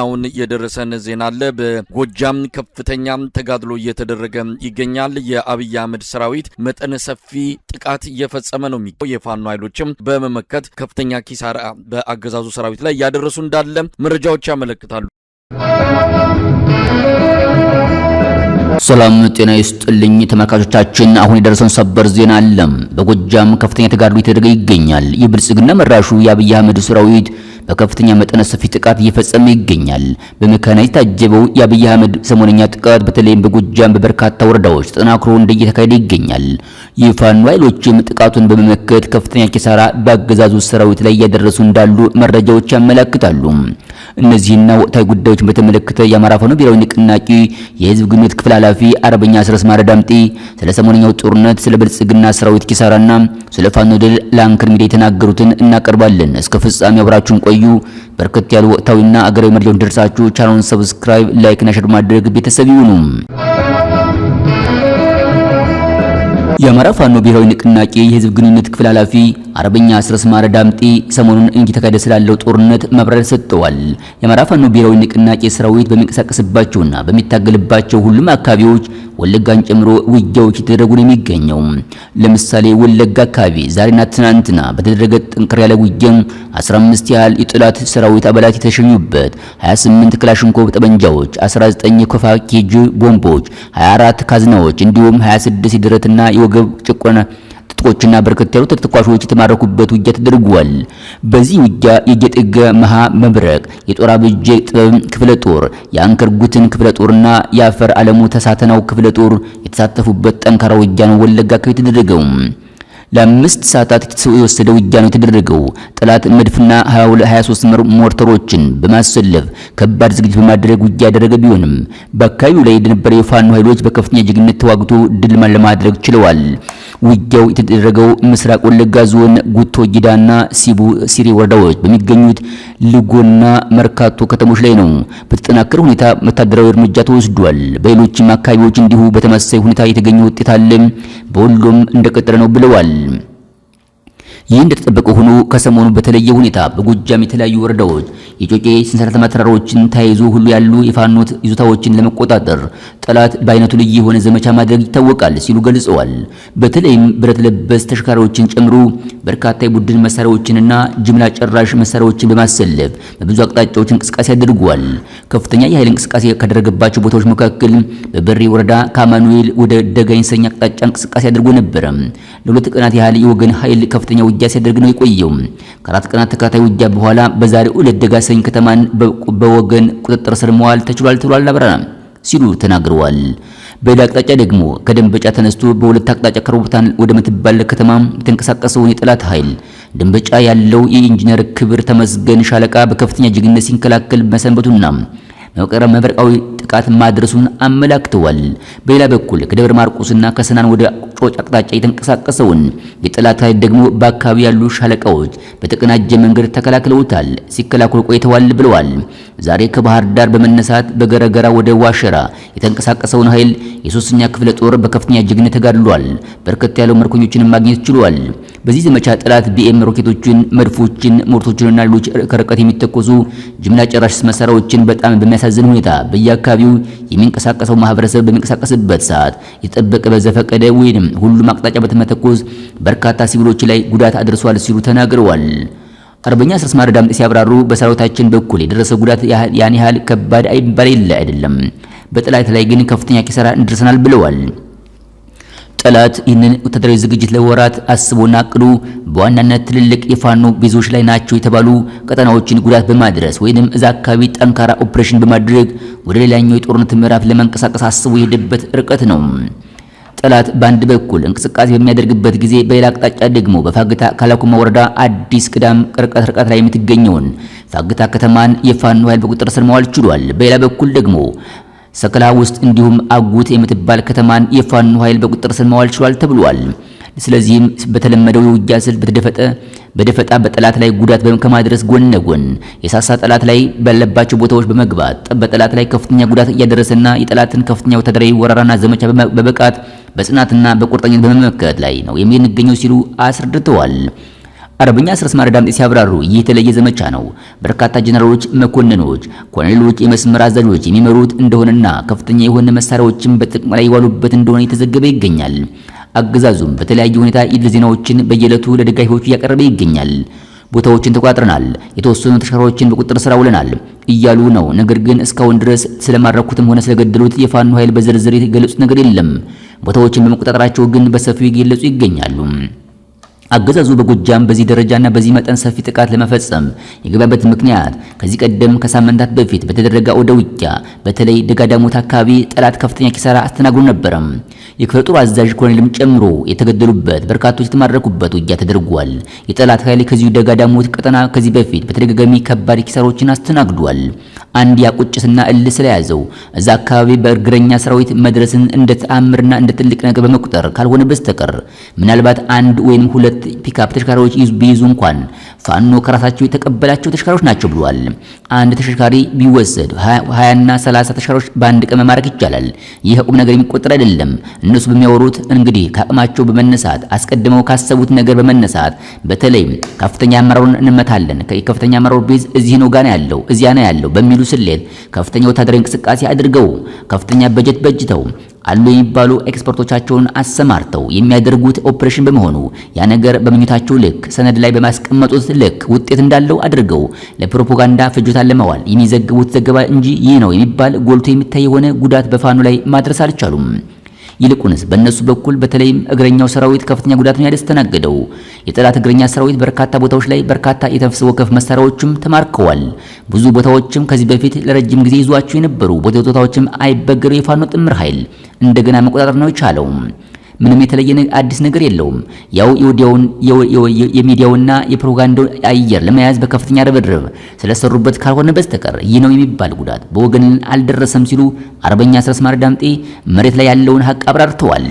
አሁን የደረሰን ዜና አለ። በጎጃም ከፍተኛ ተጋድሎ እየተደረገ ይገኛል። የአብይ አህመድ ሰራዊት መጠነ ሰፊ ጥቃት እየፈጸመ ነው። የፋኖ ኃይሎችም በመመከት ከፍተኛ ኪሳራ በአገዛዙ ሰራዊት ላይ ያደረሱ እንዳለ መረጃዎች ያመለክታሉ። ሰላም ጤና ይስጥልኝ ተመልካቾቻችን፣ አሁን የደረሰን ሰበር ዜና አለ። በጎጃም ከፍተኛ ተጋድሎ እየተደረገ ይገኛል። የብልጽግና መራሹ የአብይ አህመድ ሰራዊት በከፍተኛ መጠነ ሰፊ ጥቃት እየፈጸመ ይገኛል። በመካናይዝድ ታጀበው የአብይ አህመድ ሰሞነኛ ጥቃት በተለይም በጎጃም በበርካታ ወረዳዎች ተጠናክሮ እንደየተካሄደ ይገኛል። የፋኖ ኃይሎችም ጥቃቱን በመመከት ከፍተኛ ኪሳራ በአገዛዙ ሰራዊት ላይ እያደረሱ እንዳሉ መረጃዎች ያመለክታሉ። እነዚህና ወቅታዊ ጉዳዮችን በተመለከተ የአማራ ፋኖ ብሔራዊ ንቅናቄ የህዝብ ግንኙነት ክፍል ኃላፊ አርበኛ አስረስ ማረ ዳምጤ ስለ ሰሞነኛው ጦርነት፣ ስለ ብልጽግና ሰራዊት ኪሳራና ስለ ፋኖ ድል ለአንከር ሚዲያ የተናገሩትን እናቀርባለን። እስከ ፍጻሜ አብራችሁን ቆዩ። በርከት ያሉ ወቅታዊና አገራዊ መረጃዎች እንዲደርሳችሁ ቻናሉን ሰብስክራይብ፣ ላይክ እና ሼር ማድረግ ቤተሰብ ይሁኑ። የአማራ ፋኖ ብሔራዊ ንቅናቄ የህዝብ ግንኙነት ክፍል ኃላፊ አርበኛ አስረስ ማረ ዳምጤ ሰሞኑን እየተካሄደ ስላለው ጦርነት ማብራሪያ ሰጥተዋል። የአማራ ፋኖ ብሔራዊ ንቅናቄ ሰራዊት በሚንቀሳቀስባቸውና በሚታገልባቸው ሁሉም አካባቢዎች ወለጋን ጨምሮ ውጊያዎች እየተደረጉ ነው የሚገኘው። ለምሳሌ ወለጋ አካባቢ ዛሬና ትናንትና በተደረገ ጠንከር ያለ ውጊያ 15 ያህል የጠላት ሰራዊት አባላት የተሸኙበት 28 ክላሽንኮቭ ጠመንጃዎች፣ 19 ኮፋ ኬጅ ቦምቦች፣ 24 ካዝናዎች እንዲሁም 26 የደረትና የወገብ ጭቆና ጥቆችና በርከት ያሉ ተተኳሾች የተማረኩበት ውጊያ ተደርጓል። በዚህ ውጊያ የጌጥገ መሃ መብረቅ የጦር አብጄ ጥበብ ክፍለ ጦር፣ የአንከር ጉትን ክፍለ ጦርና የአፈር ዓለሙ ተሳተናው ክፍለ ጦር የተሳተፉበት ጠንካራ ውጊያ ነው ወለጋ አካባቢ የተደረገው። ለአምስት ሰዓታት የተወሰደ ውጊያ ነው የተደረገው። ጠላት መድፍና 23 ሞርተሮችን በማሰለፍ ከባድ ዝግጅት በማድረግ ውጊያ ያደረገ ቢሆንም በአካባቢው ላይ የነበረ የፋኖ ኃይሎች በከፍተኛ ጀግንነት ተዋግቶ ድል ለማድረግ ችለዋል። ውጊያው የተደረገው ምስራቅ ወለጋ ዞን ጉቶ ጊዳና ሲቡ ሲሪ ወረዳዎች በሚገኙት ልጎና መርካቶ ከተሞች ላይ ነው። በተጠናከረ ሁኔታ ወታደራዊ እርምጃ ተወስዷል። በሌሎችም አካባቢዎች እንዲሁ በተመሳሳይ ሁኔታ የተገኘ ውጤት አለ። በሁሉም እንደቀጠለ ነው ብለዋል። ይህ እንደተጠበቀ ሆኖ ከሰሞኑ በተለየ ሁኔታ በጎጃም የተለያዩ ወረዳዎች የጮቄ ሰንሰለታማ ተራሮችን ተያይዞ ሁሉ ያሉ የፋኖት ይዞታዎችን ለመቆጣጠር ጠላት በአይነቱ ልዩ የሆነ ዘመቻ ማድረግ ይታወቃል ሲሉ ገልጸዋል። በተለይም ብረት ለበስ ተሽከርካሪዎችን ጨምሮ በርካታ የቡድን መሳሪያዎችንና ጅምላ ጨራሽ መሳሪያዎችን በማሰለፍ በብዙ አቅጣጫዎች እንቅስቃሴ አድርጓል። ከፍተኛ የኃይል እንቅስቃሴ ካደረገባቸው ቦታዎች መካከል በበሬ ወረዳ ከአማኑኤል ወደ ደጋኝ ሰኛ አቅጣጫ እንቅስቃሴ አድርጎ ነበር። ለሁለት ቀናት ያህል የወገን ኃይል ከፍተኛ ውጊያ ሲያደርግ ነው የቆየው። ከአራት ቀናት ተከታታይ ውጊያ በኋላ በዛሬው ዕለት ደጋሰኝ ከተማን በወገን ቁጥጥር ስር መዋል ተችሏል አብራራ ሲሉ ተናግረዋል። በሌላ አቅጣጫ ደግሞ ከደንበጫ ተነስቶ በሁለት አቅጣጫ ከሮብታን ወደ ምትባል ከተማ የተንቀሳቀሰውን የጠላት ኃይል ደንበጫ ያለው የኢንጂነር ክብር ተመስገን ሻለቃ በከፍተኛ ጀግንነት ሲንከላከል መሰንበቱና መብረቃዊ ጥቃት ማድረሱን አመላክተዋል። በሌላ በኩል ከደብረ ማርቆስና ከሰናን ወደ ጮጭ አቅጣጫ የተንቀሳቀሰውን የጠላት ኃይል ደግሞ በአካባቢ ያሉ ሻለቃዎች በተቀናጀ መንገድ ተከላክለውታል፣ ሲከላከሉ ቆይተዋል ብለዋል። ዛሬ ከባህር ዳር በመነሳት በገረገራ ወደ ዋሸራ የተንቀሳቀሰውን ኃይል የሶስተኛ ክፍለ ጦር በከፍተኛ ጀግንነት ተጋድሏል። በርከት ያለው ምርኮኞችን ማግኘት ችሏል። በዚህ ዘመቻ ጠላት ቢኤም ሮኬቶችን፣ መድፎችን፣ ሞርቶችንና ሌሎች ከርቀት የሚተኮሱ ጅምላ ጨራሽ መሳሪያዎችን በጣም በሚያሳዝን ሁኔታ በየአካባቢው የሚንቀሳቀሰው ማህበረሰብ በሚንቀሳቀስበት ሰዓት የተጠበቀ በዘፈቀደ ወይንም ሁሉም አቅጣጫ በተመተኮስ በርካታ ሲቪሎች ላይ ጉዳት አድርሷል ሲሉ ተናግረዋል። አርበኛ አስረስ ማረ ዳምጤ ሲያብራሩ በሰራዊታችን በኩል የደረሰው ጉዳት ያን ያህል ከባድ አይደለም፣ በጠላት ላይ ግን ከፍተኛ ኪሳራ እንደርሰናል ብለዋል። ጠላት ይህንን ወታደራዊ ዝግጅት ለወራት አስቦና አቅዶ በዋናነት ትልልቅ የፋኖ ቤዞች ላይ ናቸው የተባሉ ቀጠናዎችን ጉዳት በማድረስ ወይንም እዛ አካባቢ ጠንካራ ኦፕሬሽን በማድረግ ወደ ሌላኛው የጦርነት ምዕራፍ ለመንቀሳቀስ አስቦ የሄደበት ርቀት ነው። ጠላት በአንድ በኩል እንቅስቃሴ በሚያደርግበት ጊዜ በሌላ አቅጣጫ ደግሞ በፋግታ ካላኩማ ወረዳ አዲስ ቅዳም ርቀት ላይ የምትገኘውን ፋግታ ከተማን የፋኖ ኃይል በቁጥጥር ስር ማዋል ችሏል። በሌላ በኩል ደግሞ ሰከላ ውስጥ እንዲሁም አጉት የምትባል ከተማን የፋኖ ኃይል በቁጥጥር ስር ማዋል ችሏል ተብሏል። ስለዚህም በተለመደው የውጊያ ስልት በደፈጣ በጠላት ላይ ጉዳት ከማድረስ ጎን ለጎን የሳሳ ጠላት ላይ ባለባቸው ቦታዎች በመግባት በጠላት ላይ ከፍተኛ ጉዳት እያደረሰና የጠላትን ከፍተኛ ወታደራዊ ወረራና ዘመቻ በበቃት በጽናትና በቁርጠኝነት በመመከት ላይ ነው የሚገኘው ሲሉ አስረድተዋል። አርበኛ አስረስ ማረ ዳምጤ ሲያብራሩ ይህ የተለየ ዘመቻ ነው። በርካታ ጀነራሎች፣ መኮንኖች፣ ኮሎኔሎች፣ የመስመር አዛዦች የሚመሩት እንደሆነና ከፍተኛ የሆነ መሳሪያዎችን በጥቅም ላይ የዋሉበት እንደሆነ የተዘገበ ይገኛል። አገዛዙም በተለያየ ሁኔታ የድል ዜናዎችን በየዕለቱ ለደጋፊዎቹ እያቀረበ ይገኛል። ቦታዎችን ተቋጥረናል፣ የተወሰኑ ተሽከርካሪዎችን በቁጥጥር ስር አውለናል እያሉ ነው። ነገር ግን እስካሁን ድረስ ስለማረኩትም ሆነ ስለገደሉት የፋኖ ኃይል በዝርዝር የገለጹት ነገር የለም። ቦታዎችን በመቆጣጠራቸው ግን በሰፊው እየገለጹ ይገኛሉ። አገዛዙ በጎጃም በዚህ ደረጃና በዚህ መጠን ሰፊ ጥቃት ለመፈጸም የገባበት ምክንያት ከዚህ ቀደም ከሳምንታት በፊት በተደረገ አውደ ውጊያ በተለይ ደጋዳሞት አካባቢ ጠላት ከፍተኛ ኪሳራ አስተናግዶ ነበር። የክፍለ ጦር አዛዥ ኮሎኔልም ጨምሮ የተገደሉበት በርካቶች የተማረኩበት ውጊያ ተደርጓል። የጠላት ኃይል ከዚሁ ደጋዳሞት ቀጠና ከዚህ በፊት በተደጋጋሚ ከባድ ኪሳራዎችን አስተናግዷል። አንድ ያቁጭትና እል ስለያዘው እዛ አካባቢ በእግረኛ ሰራዊት መድረስን እንደ ተአምርና እንደ ትልቅ ነገር በመቁጠር ካልሆነ በስተቀር ምናልባት አንድ ወይም ሁለት ፒካፕ ተሽከርካሪዎች ቢይዙ እንኳን ፋኖ ከራሳቸው የተቀበላቸው ተሽከርካሪዎች ናቸው ብለዋል። አንድ ተሽከርካሪ ቢወሰድ 20 እና 30 ተሽከርካሪዎች በአንድ ቀን መማረክ ይቻላል። ይህ ቁም ነገር የሚቆጠር አይደለም። እነሱ በሚያወሩት እንግዲህ ከአቅማቸው በመነሳት አስቀድመው ካሰቡት ነገር በመነሳት በተለይ ከፍተኛ አመራሩን እንመታለን፣ ከፍተኛ አመራሩ ቤዝ እዚህ ነው ጋር ያለው እዚያ ነው ያለው በሚሉ ስሌት ከፍተኛ ወታደራዊ እንቅስቃሴ አድርገው ከፍተኛ በጀት በጅተው አሉ የሚባሉ ኤክስፐርቶቻቸውን አሰማርተው የሚያደርጉት ኦፕሬሽን በመሆኑ ያ ነገር በመኝታቸው ልክ ሰነድ ላይ በማስቀመጡት ልክ ውጤት እንዳለው አድርገው ለፕሮፓጋንዳ ፍጆታ ለማዋል የሚዘግቡት ዘገባ እንጂ ይህ ነው የሚባል ጎልቶ የሚታይ የሆነ ጉዳት በፋኖ ላይ ማድረስ አልቻሉም። ይልቁንስ በእነሱ በኩል በተለይም እግረኛው ሰራዊት ከፍተኛ ጉዳት ነው ያስተናገደው። የጠላት እግረኛ ሰራዊት በርካታ ቦታዎች ላይ በርካታ የተነፍስ ወከፍ መሳሪያዎችም ተማርከዋል። ብዙ ቦታዎችም ከዚህ በፊት ለረጅም ጊዜ ይዟቸው የነበሩ ቦታዎችም አይበገሩ የፋኖ ጥምር ኃይል እንደገና መቆጣጠር ነው የቻለው። ምንም የተለየ አዲስ ነገር የለውም። ያው የሚዲያውና የፕሮፓጋንዳው አየር ለመያዝ በከፍተኛ ርብርብ ስለሰሩበት ካልሆነ በስተቀር ይህ ነው የሚባል ጉዳት በወገን አልደረሰም ሲሉ አርበኛ አስረስ ማረ ዳምጤ መሬት ላይ ያለውን ሀቅ አብራርተዋል።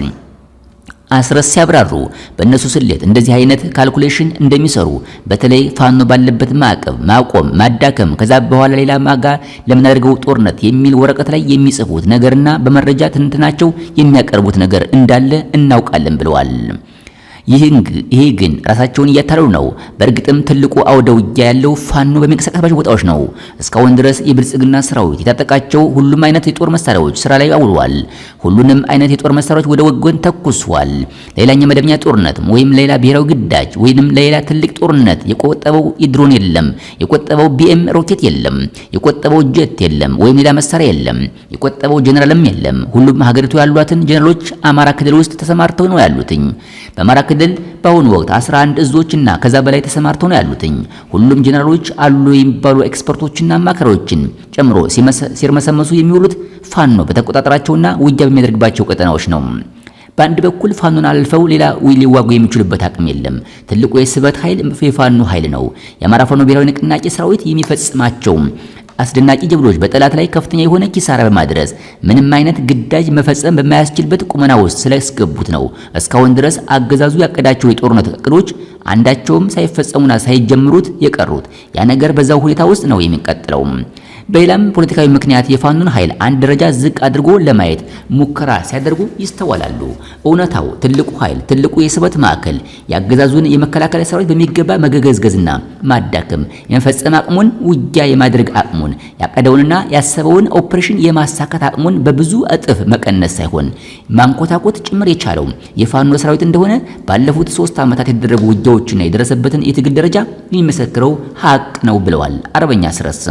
አስረስ ሲያብራሩ በእነሱ ስሌት እንደዚህ አይነት ካልኩሌሽን እንደሚሰሩ በተለይ ፋኖ ባለበት ማዕቀብ ማቆም ማዳከም ከዛ በኋላ ሌላ ማጋ ለምናደርገው ጦርነት የሚል ወረቀት ላይ የሚጽፉት ነገርና በመረጃ ትንትናቸው የሚያቀርቡት ነገር እንዳለ እናውቃለን ብለዋል። ይሄ ግን ራሳቸውን እያታለሉ ነው። በእርግጥም ትልቁ አውደ ውጊያ ያለው ፋኖ በሚንቀሳቀስባቸው ቦታዎች ነው። እስካሁን ድረስ የብልጽግና ሰራዊት የታጠቃቸው ሁሉም አይነት የጦር መሳሪያዎች ስራ ላይ አውሏል። ሁሉንም አይነት የጦር መሳሪያዎች ወደ ወገን ተኩሷል። ሌላኛ መደበኛ ጦርነት ወይም ሌላ ብሔራዊ ግዳጅ ወይንም ሌላ ትልቅ ጦርነት የቆጠበው ድሮን የለም፣ የቆጠበው ቢኤም ሮኬት የለም፣ የቆጠበው ጀት የለም፣ ወይም ሌላ መሳሪያ የለም፣ የቆጠበው ጀነራልም የለም። ሁሉም ሀገሪቱ ያሏትን ጀነራሎች አማራ ክልል ውስጥ ተሰማርተው ነው ያሉትኝ። በአማራ ክልል በአሁኑ ወቅት 11 እዞችና ከዛ በላይ ተሰማርተው ነው ያሉትኝ። ሁሉም ጀነራሎች አሉ የሚባሉ ኤክስፐርቶችና አማካሪዎችን ጨምሮ ሲርመሰመሱ የሚውሉት ፋኖ በተቆጣጠራቸውና ውጊያ በሚያደርግባቸው ቀጠናዎች ነው። በአንድ በኩል ፋኖን አልፈው ሌላ ሊዋጉ የሚችሉበት አቅም የለም። ትልቁ የስበት ኃይል የፋኖ ኃይል ነው። የአማራ ፋኖ ብሔራዊ ንቅናቄ ሰራዊት የሚፈጽማቸው አስደናቂ ጀብዶች በጠላት ላይ ከፍተኛ የሆነ ኪሳራ በማድረስ ምንም አይነት ግዳጅ መፈጸም በማያስችልበት ቁመና ውስጥ ስለስገቡት ነው እስካሁን ድረስ አገዛዙ ያቀዳቸው የጦርነት እቅዶች አንዳቸውም ሳይፈጸሙና ሳይጀምሩት የቀሩት። ያ ነገር በዛው ሁኔታ ውስጥ ነው የሚቀጥለው። በሌላም ፖለቲካዊ ምክንያት የፋኖን ኃይል አንድ ደረጃ ዝቅ አድርጎ ለማየት ሙከራ ሲያደርጉ ይስተዋላሉ። እውነታው ትልቁ ኃይል ትልቁ የስበት ማዕከል የአገዛዙን የመከላከያ ሰራዊት በሚገባ መገገዝገዝና ማዳከም የመፈጸም አቅሙን ውጊያ የማድረግ አቅሙን ያቀደውንና ያሰበውን ኦፕሬሽን የማሳካት አቅሙን በብዙ እጥፍ መቀነስ ሳይሆን ማንኮታኮት ጭምር የቻለው የፋኖ ሰራዊት እንደሆነ ባለፉት 3 ዓመታት የተደረጉ ውጊያዎችና የደረሰበትን የትግል ደረጃ የሚመሰክረው ሀቅ ነው ብለዋል አርበኛ አስረስ።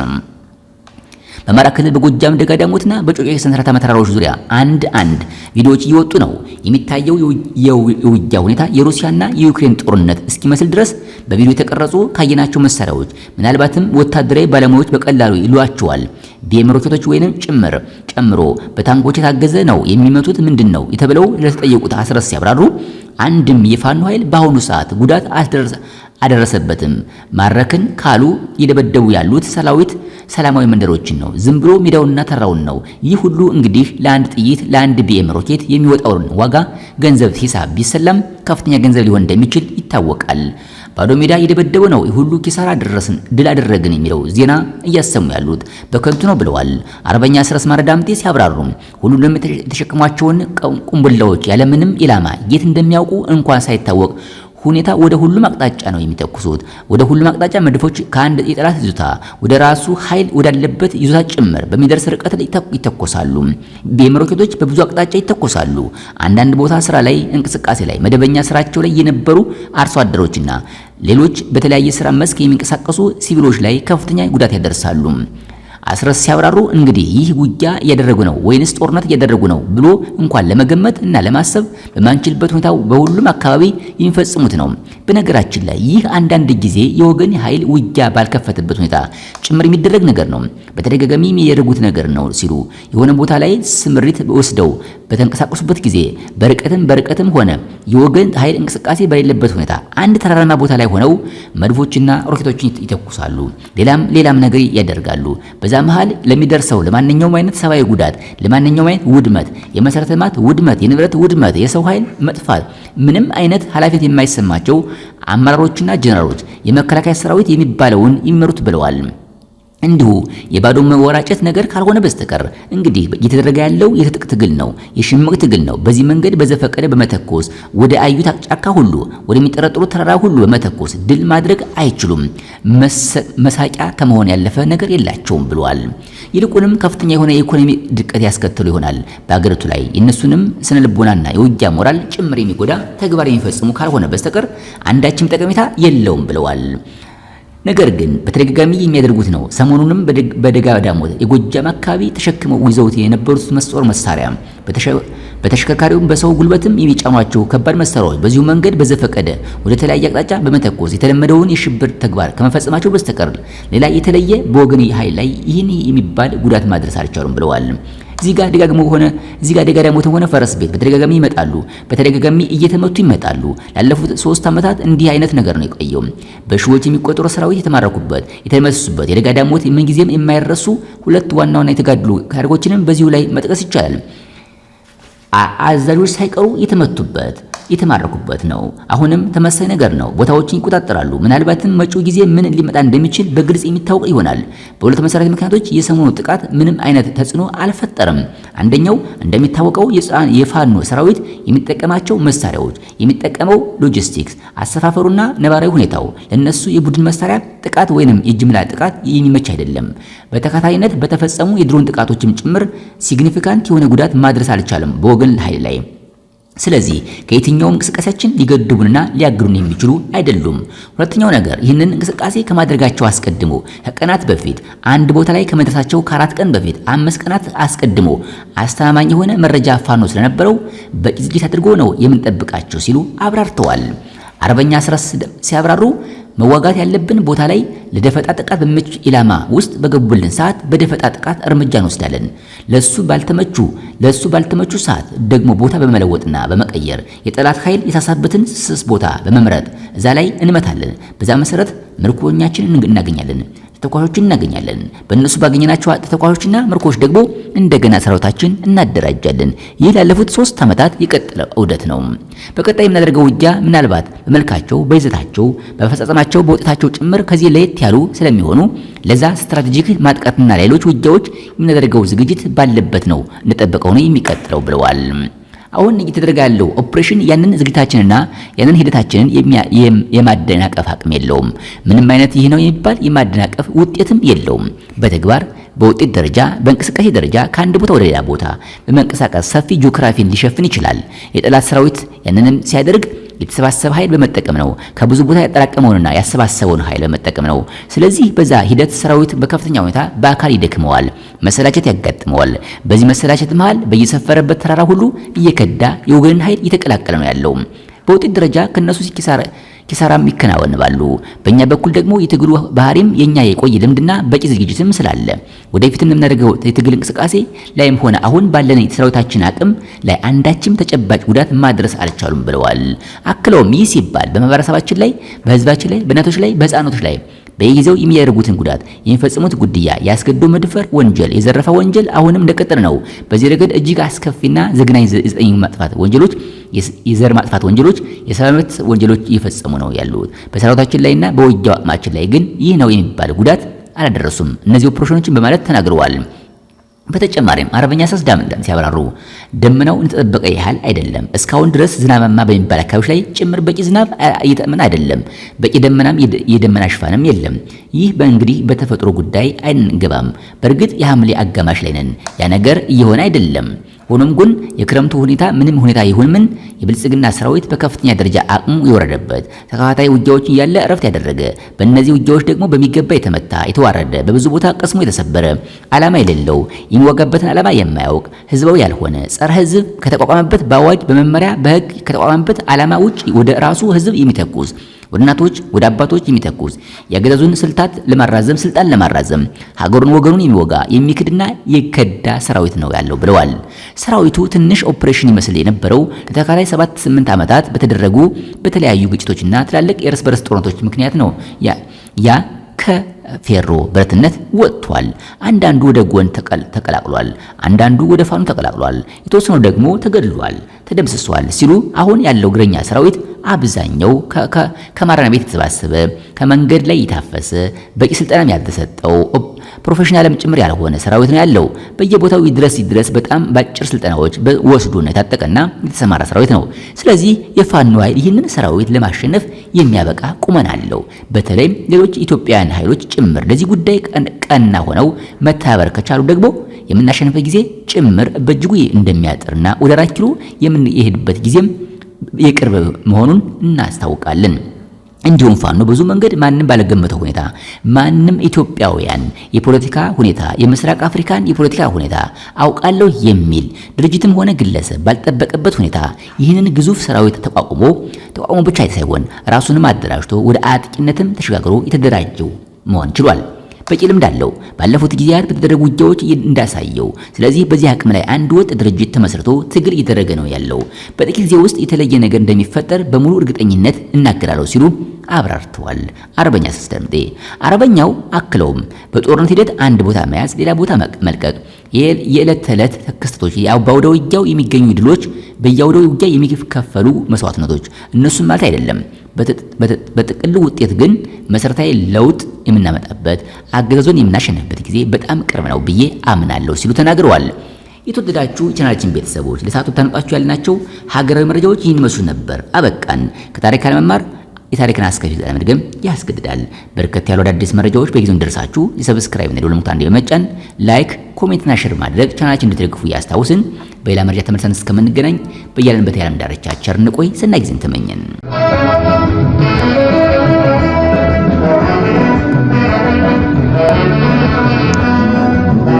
በአማራ ክልል በጎጃም ደጋዳሞትና በጮቄ ሰንሰለታማ ተራራዎች ዙሪያ አንድ ቪዲዮዎች እየወጡ ነው። የሚታየው የውጊያ ሁኔታ የሩሲያና የዩክሬን ጦርነት እስኪመስል ድረስ በቪዲዮ የተቀረጹ ካየናቸው መሳሪያዎች ምናልባትም ወታደራዊ ባለሙያዎች በቀላሉ ይሏቸዋል ቢኤም ሮኬቶች ወይንም ጨምሮ በታንኮች የታገዘ ነው የሚመቱት ምንድን ነው የተብለው ለተጠየቁት አስረስ ሲያብራሩ አንድም የፋኖ ኃይል በአሁኑ ሰዓት ጉዳት አደረሰበትም። ማረክን ካሉ እየደበደቡ ያሉት ሰላማዊ መንደሮችን ነው። ዝም ብሎ ሜዳውንና ተራውን ነው። ይህ ሁሉ እንግዲህ ለአንድ ጥይት ለአንድ ቢኤም ሮኬት የሚወጣውን ዋጋ ገንዘብ ሂሳብ ቢሰላም ከፍተኛ ገንዘብ ሊሆን እንደሚችል ይታወቃል። ባዶ ሜዳ እየደበደበ ነው። ሁሉ ኪሳራ ድል አደረግን የሚለው ዜና እያሰሙ ያሉት በከንቱ ነው ብለዋል አርበኛ አስረስ ማረ ዳምጤ ሲያብራሩ። ሁሉንም የተሸከሟቸውን ቁምቡላዎች ያለምንም ኢላማ የት እንደሚያውቁ እንኳን ሳይታወቅ ሁኔታ ወደ ሁሉም አቅጣጫ ነው የሚተኩሱት። ወደ ሁሉም አቅጣጫ መድፎች ከአንድ የጠላት ይዞታ ወደ ራሱ ኃይል ወዳለበት ይዞታ ጭምር በሚደርስ ርቀት ላይ ይተኮሳሉ። የሮኬቶች በብዙ አቅጣጫ ይተኮሳሉ። አንዳንድ ቦታ ስራ ላይ እንቅስቃሴ ላይ መደበኛ ስራቸው ላይ የነበሩ አርሶ አደሮችና ሌሎች በተለያየ ስራ መስክ የሚንቀሳቀሱ ሲቪሎች ላይ ከፍተኛ ጉዳት ያደርሳሉ። አስረስ ሲያብራሩ እንግዲህ ይህ ውጊያ እያደረጉ ነው ወይንስ ጦርነት እያደረጉ ነው ብሎ እንኳን ለመገመት እና ለማሰብ በማንችልበት ሁኔታ በሁሉም አካባቢ የሚፈጽሙት ነው። በነገራችን ላይ ይህ አንዳንድ ጊዜ የወገን ኃይል ውጊያ ባልከፈተበት ሁኔታ ጭምር የሚደረግ ነገር ነው። በተደጋጋሚ የሚያደርጉት ነገር ነው ሲሉ የሆነ ቦታ ላይ ስምሪት ወስደው በተንቀሳቀሱበት ጊዜ በርቀትም ሆነ የወገን ኃይል እንቅስቃሴ በሌለበት ሁኔታ አንድ ተራራማ ቦታ ላይ ሆነው መድፎችና ሮኬቶችን ይተኩሳሉ። ሌላም ነገር ያደርጋሉ። በዛ መሃል ለሚደርሰው ለማንኛውም አይነት ሰብአዊ ጉዳት፣ ለማንኛውም አይነት ውድመት፣ የመሰረተ ልማት ውድመት፣ የንብረት ውድመት፣ የሰው ኃይል መጥፋት ምንም አይነት ኃላፊነት የማይሰማቸው አመራሮችና ጀነራሎች የመከላከያ ሰራዊት የሚባለውን ይመሩት ብለዋል። እንዲሁ የባዶ መወራጨት ነገር ካልሆነ በስተቀር እንግዲህ እየተደረገ ያለው የትጥቅ ትግል ነው፣ የሽምቅ ትግል ነው። በዚህ መንገድ በዘፈቀደ በመተኮስ ወደ አዩት ጫካ ሁሉ ወደሚጠረጥሩ ተራራ ሁሉ በመተኮስ ድል ማድረግ አይችሉም። መሳቂያ ከመሆን ያለፈ ነገር የላቸውም ብለዋል። ይልቁንም ከፍተኛ የሆነ የኢኮኖሚ ድቀት ያስከትሉ ይሆናል በአገሪቱ ላይ የነሱንም ስነ ልቦናና የውጊያ ሞራል ጭምር የሚጎዳ ተግባር የሚፈጽሙ ካልሆነ በስተቀር አንዳችም ጠቀሜታ የለውም ብለዋል። ነገር ግን በተደጋጋሚ የሚያደርጉት ነው። ሰሞኑንም በደጋ ዳሞት የጎጃም አካባቢ ተሸክመው ይዘውት የነበሩት መስጦር መሳሪያ በተሽከርካሪውም በሰው ጉልበትም የሚጫኗቸው ከባድ መሳሪያዎች በዚሁ መንገድ በዘፈቀደ ወደ ተለያየ አቅጣጫ በመተኮስ የተለመደውን የሽብር ተግባር ከመፈጸማቸው በስተቀር ሌላ የተለየ በወገን ኃይል ላይ ይህን የሚባል ጉዳት ማድረስ አልቻሉም ብለዋል። እዚህ ጋር ደጋዳሞት ሆነ ፈረስ ቤት በተደጋጋሚ ይመጣሉ። በተደጋጋሚ እየተመቱ ይመጣሉ። ላለፉት 3 ዓመታት እንዲህ አይነት ነገር ነው የቆየው። በሺዎች የሚቆጠሩ ሰራዊት የተማረኩበት የተመሰሱበት የደጋዳሞት ምንጊዜም የማይረሱ ሁለት ዋና የተጋድሉ ታሪኮችንም በዚሁ ላይ መጥቀስ ይቻላል። አዛዦች ሳይቀሩ የተመቱበት የተማረኩበት ነው። አሁንም ተመሳሳይ ነገር ነው። ቦታዎችን ይቆጣጠራሉ። ምናልባትም መጪው ጊዜ ምን ሊመጣ እንደሚችል በግልጽ የሚታወቅ ይሆናል። በሁለት መሰረታዊ ምክንያቶች የሰሞኑ ጥቃት ምንም አይነት ተጽዕኖ አልፈጠረም። አንደኛው እንደሚታወቀው የፋኖ ሰራዊት የሚጠቀማቸው መሳሪያዎች፣ የሚጠቀመው ሎጂስቲክስ፣ አሰፋፈሩና ነባራዊ ሁኔታው ለነሱ የቡድን መሳሪያ ጥቃት ወይንም የጅምላ ጥቃት የሚመች አይደለም። በተከታታይነት በተፈጸሙ የድሮን ጥቃቶችም ጭምር ሲግኒፊካንት የሆነ ጉዳት ማድረስ አልቻለም በወገን ኃይል ላይ። ስለዚህ ከየትኛውም እንቅስቃሴያችን ሊገድቡንና ሊያግዱን የሚችሉ አይደሉም። ሁለተኛው ነገር ይህንን እንቅስቃሴ ከማድረጋቸው አስቀድሞ ከቀናት በፊት አንድ ቦታ ላይ ከመድረሳቸው ከ4 ቀን በፊት 5 ቀናት አስቀድሞ አስተማማኝ የሆነ መረጃ ፋኖ ስለነበረው በቂ ዝግጅት አድርጎ ነው የምንጠብቃቸው ሲሉ አብራርተዋል። አርበኛ አስረስ ሲያብራሩ መዋጋት ያለብን ቦታ ላይ ለደፈጣ ጥቃት በሚመች ኢላማ ውስጥ በገቡልን ሰዓት በደፈጣ ጥቃት እርምጃ እንወስዳለን። ለሱ ባልተመቹ ሰዓት ደግሞ ቦታ በመለወጥና በመቀየር የጠላት ኃይል የሳሳበትን ስስ ቦታ በመምረጥ እዛ ላይ እንመታለን። በዛ መሰረት ምርኮኛችንን እናገኛለን፣ ተተኳሾችን እናገኛለን። በእነሱ ባገኘናቸው ተተኳሾችና ምርኮች ደግሞ እንደገና ሰራዊታችን እናደራጃለን። ይህ ላለፉት 3 ዓመታት የቀጠለ ዑደት ነው። በቀጣይ የምናደርገው ውጊያ ምናልባት በመልካቸው፣ በይዘታቸው፣ በአፈጻጸማቸው፣ በውጤታቸው ጭምር ከዚህ ለየት ያሉ ስለሚሆኑ ለዛ ስትራቴጂክ ማጥቃትና ሌሎች ውጊያዎች የምናደርገው ዝግጅት ባለበት ነው እንደጠበቀው ነው የሚቀጥለው ብለዋል። አሁን እየተደረገ ያለው ኦፕሬሽን ያንን ዝግጅታችንና ያንን ሂደታችንን የማደናቀፍ አቅም የለውም። ምንም አይነት ይህ ነው የሚባል የማደናቀፍ ውጤትም የለውም። በተግባር በውጤት ደረጃ በእንቅስቃሴ ደረጃ ከአንድ ቦታ ወደ ሌላ ቦታ በመንቀሳቀስ ሰፊ ጂኦግራፊን ሊሸፍን ይችላል። የጠላት ሰራዊት ያንንም ሲያደርግ የተሰባሰበ ኃይል በመጠቀም ነው። ከብዙ ቦታ ያጠራቀመውንና ያሰባሰበውን ኃይል በመጠቀም ነው። ስለዚህ በዛ ሂደት ሰራዊት በከፍተኛ ሁኔታ በአካል ይደክመዋል፣ መሰላቸት ያጋጥመዋል። በዚህ መሰላቸት መሃል በየሰፈረበት ተራራ ሁሉ እየከዳ የወገንን ኃይል እየተቀላቀለ ነው ያለው። በውጤት ደረጃ ከነሱ ኪሳራም ይከናወናሉ። በእኛ በኩል ደግሞ የትግሉ ባህሪም የኛ የቆየ ልምድና በቂ ዝግጅትም ስላለ ወደፊትም የምናደርገው የትግል እንቅስቃሴ ላይም ሆነ አሁን ባለን የሰራዊታችን አቅም ላይ አንዳችም ተጨባጭ ጉዳት ማድረስ አልቻሉም ብለዋል። አክለውም ይህ ሲባል በማህበረሰባችን ላይ፣ በህዝባችን ላይ፣ በእናቶች ላይ፣ በህፃኖች ላይ በየጊዜው የሚያደርጉትን ጉዳት፣ የሚፈጽሙት ግድያ፣ ያስገድዶ መድፈር ወንጀል፣ የዘረፋ ወንጀል አሁንም እንደቀጠለ ነው። በዚህ ረገድ እጅግ አስከፊና ዘግናኝ ዘጠኝ ማጥፋት ወንጀሎች፣ የዘር ማጥፋት ወንጀሎች፣ የሰብአዊ መብት ወንጀሎች እየፈጸሙ ነው ያሉት። በሰራዊታችን ላይና በውጊያው አቅማችን ላይ ግን ይህ ነው የሚባል ጉዳት አላደረሱም እነዚህ ኦፕሬሽኖችን በማለት ተናግረዋል። በተጨማሪም አርበኛ አስረስ ዳምጤም ሲያብራሩ ደመናው እንደተጠበቀ ያህል አይደለም። እስካሁን ድረስ ዝናባማ በሚባል አካባቢዎች ላይ ጭምር በቂ ዝናብ እየጠመነ አይደለም። በቂ ደመናም የደመና ሽፋንም የለም። ይህ በእንግዲህ በተፈጥሮ ጉዳይ አይንገባም። በእርግጥ የሐምሌ አጋማሽ ላይ ነን። ያ ነገር እየሆነ አይደለም። ሆኖም ግን የክረምቱ ሁኔታ ምንም ሁኔታ ይሁን ምን የብልጽግና ሰራዊት በከፍተኛ ደረጃ አቅሙ የወረደበት ተከታታይ ውጊያዎች እያለ እረፍት ያደረገ በእነዚህ ውጊያዎች ደግሞ በሚገባ የተመታ የተዋረደ በብዙ ቦታ ቀስሞ የተሰበረ ዓላማ የሌለው የሚወጋበትን ዓላማ የማያውቅ ህዝባዊ ያልሆነ ጸረ ህዝብ ከተቋቋመበት በአዋጅ በመመሪያ በህግ ከተቋቋመበት ዓላማ ውጭ ወደ ራሱ ህዝብ የሚተኩስ ወደ እናቶች ወደ አባቶች የሚተኩስ የአገዛዙን ስልጣን ለማራዘም ሀገሩን ወገኑን የሚወጋ የሚክድና የከዳ ሰራዊት ነው ያለው ብለዋል። ሰራዊቱ ትንሽ ኦፕሬሽን ይመስል የነበረው ለተከታታይ 7-8 ዓመታት በተደረጉ በተለያዩ ግጭቶችና ትላልቅ የእርስ በርስ ጦርነቶች ምክንያት ነው ያ ከፌሮ ብረትነት ወጥቷል። አንዳንዱ ወደ ጎን ተቀላቅሏል፣ አንዳንዱ ወደ ፋኑ ተቀላቅሏል፣ የተወሰኑ ደግሞ ተገድሏል፣ ተደምስሷል ሲሉ አሁን ያለው እግረኛ ሰራዊት አብዛኛው ከማረሚያ ቤት የተሰባሰበ ከመንገድ ላይ የታፈሰ በቂ ስልጠናም ያልተሰጠው ፕሮፌሽናልም ጭምር ያልሆነ ሰራዊት ነው ያለው። በየቦታው ድረስ በጣም ባጭር ስልጠናዎች ወስዶና የታጠቀና የተሰማራ ሰራዊት ነው። ስለዚህ የፋኖ ኃይል ይህንን ሰራዊት ለማሸነፍ የሚያበቃ ቁመና አለው። በተለይም ሌሎች ኢትዮጵያውያን ኃይሎች ጭምር ለዚህ ጉዳይ ቀና ሆነው መተባበር ከቻሉ ደግሞ የምናሸንፈው ጊዜ ጭምር በእጅጉ እንደሚያጥርና ወደ 4 ኪሎ የምንሄድበት ጊዜም የቅርብ መሆኑን እናስታውቃለን። እንዲሁም ፋኖ ብዙ መንገድ ማንም ባለገመተው ሁኔታ ማንም ኢትዮጵያውያን የፖለቲካ ሁኔታ የምስራቅ አፍሪካን የፖለቲካ ሁኔታ አውቃለሁ የሚል ድርጅትም ሆነ ግለሰብ ባልጠበቀበት ሁኔታ ይህንን ግዙፍ ሰራዊት ተቋቁሞ ብቻ ሳይሆን ራሱንም አደራጅቶ ወደ አጥቂነትም ተሸጋግሮ የተደራጀው መሆን ችሏል። በቂ ልምድ አለው። ባለፉት ጊዜያት በተደረጉ ውጊያዎች እንዳሳየው። ስለዚህ በዚህ አቅም ላይ አንድ ወጥ ድርጅት ተመስርቶ ትግል እየተደረገ ነው ያለው። በጥቂት ጊዜ ውስጥ የተለየ ነገር እንደሚፈጠር በሙሉ እርግጠኝነት እናገራለሁ ሲሉ አብራርተዋል። አርበኛ አስረስ ዳምጤ አርበኛው አክለውም በጦርነት ሂደት አንድ ቦታ መያዝ፣ ሌላ ቦታ መልቀቅ የዕለት ተዕለት ክስተቶች፣ በአውደ ውጊያው የሚገኙ ድሎች፣ በየአውደ ውጊያ የሚከፈሉ መስዋዕትነቶች እነሱም ማለት አይደለም። በጥቅሉ ውጤት ግን መሰረታዊ ለውጥ የምናመጣበት አገዛዙን የምናሸንፍበት ጊዜ በጣም ቅርብ ነው ብዬ አምናለሁ ሲሉ ተናግረዋል። የተወደዳችሁ ቻናላችን ቤተሰቦች ለሰዓቱ ታነቃችሁ ያልናቸው ሀገራዊ መረጃዎች ይህን መስሉ ነበር። አበቃን። ከታሪክ አለመማር የታሪክን አስከፊ ለመድገም ያስገድዳል። በርከት ያሉ አዳዲስ መረጃዎች በጊዜው እንደርሳችሁ የሰብስክራይብ እና የደወል ምልክቱን በመጫን ላይክ፣ ኮሜንትና ሼር ማድረግ ቻናላችን እንድትደግፉ እያስታውስን በሌላ መረጃ ተመልሰን እስከምንገናኝ በያለንበት የዓለም ዳርቻ ቸር እንቆይ። ሰናይ ጊዜን ተመኘን።